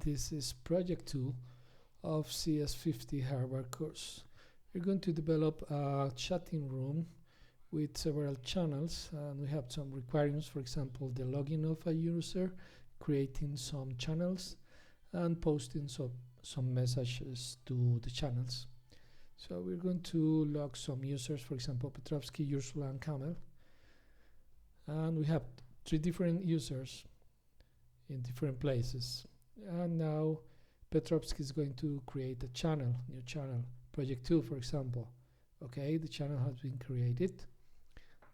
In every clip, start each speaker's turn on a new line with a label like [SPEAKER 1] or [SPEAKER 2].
[SPEAKER 1] This is project 2 of CS50 hardware course. We're going to develop a chatting room with several channels, and we have some requirements, for example, the login of a user, creating some channels, and posting some messages to the channels. So we're going to log some users, for example, Petrovsky, Ursula, and Kamel. And we have 3 different users in different places. And now Petrovsky is going to create a channel, new channel, project 2, for example. Okay, the channel has been created.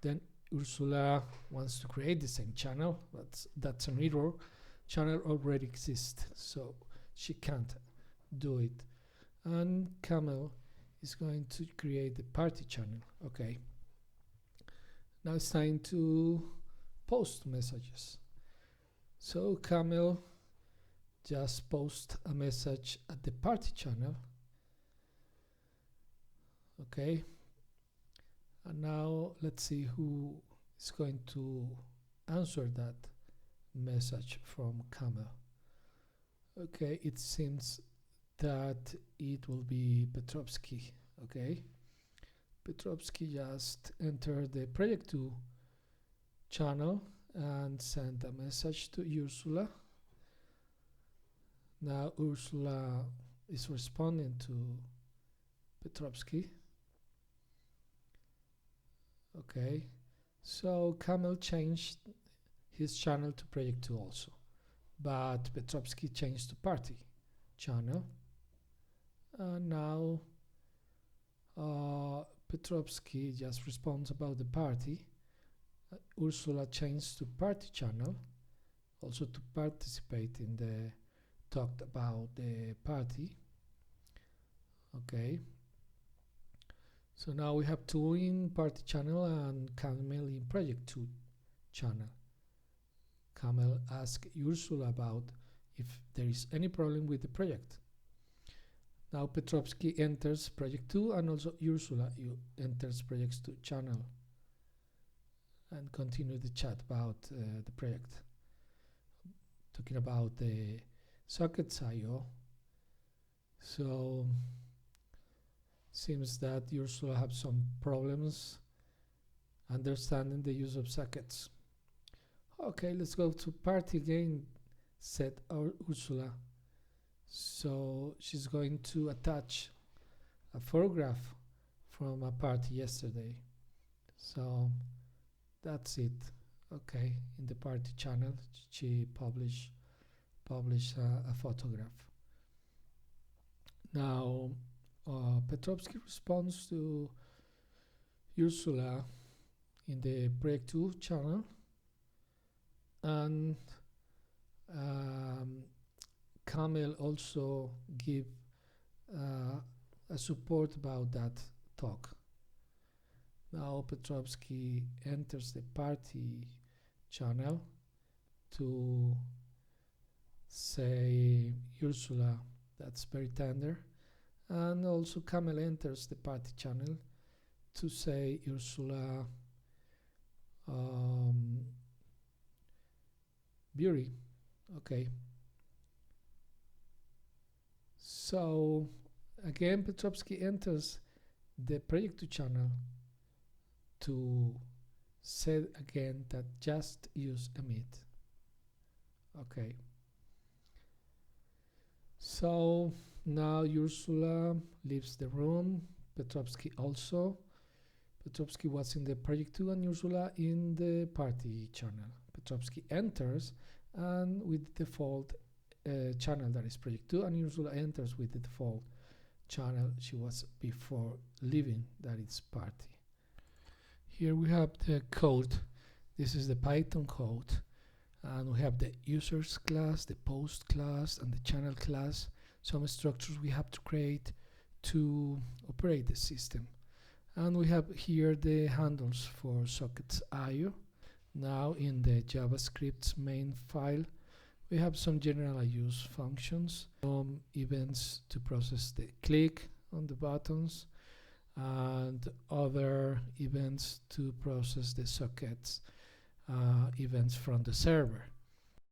[SPEAKER 1] Then Ursula wants to create the same channel, but that's an error. Channel already exists, so she can't do it. And Kamel is going to create the party channel. Okay. Now it's time to post messages. So Kamel just post a message at the party channel. Okay. And now let's see who is going to answer that message from Kamel. Okay, it seems that it will be Petrovsky. Okay. Petrovsky just entered the project 2 channel and sent a message to Ursula. Now Ursula is responding to Petrovsky. Okay, so Kamel changed his channel to project 2 also, but Petrovsky changed to party channel. And now Petrovsky just responds about the party. Ursula changed to party channel, also to participate in the talked about the party. Okay. So now we have 2 in party channel and Kamel in project 2 channel. Kamel asks Ursula about if there is any problem with the project. Now Petrovsky enters project 2 and also Ursula enters project 2 channel and continue the chat about the project. Talking about the sockets.io. So seems that Ursula have some problems understanding the use of sockets. Okay, let's go to party again, said Ursula. So she's going to attach a photograph from a party yesterday. So that's it. Okay, in the party channel she published a photograph. Now Petrovsky responds to Ursula in the project 2 channel, and Kamel also give a support about that talk. Now Petrovsky enters the party channel to say Ursula that's very tender, and also Kamel enters the party channel to say Ursula beauty. Okay. So again Petrovsky enters the project 2 channel to say again that just use emit. Okay. So now Ursula leaves the room, Petrovsky also. Petrovsky was in the project 2 and Ursula in the party channel. Petrovsky enters and with the default channel that is project 2, and Ursula enters with the default channel she was before leaving, that is party. Here we have the code. This is the Python code, and we have the users class, the post class, and the channel class. Some structures we have to create to operate the system. And we have here the handles for sockets.io. Now in the JavaScript's main file we have some general use functions, some events to process the click on the buttons, and other events to process the sockets events from the server.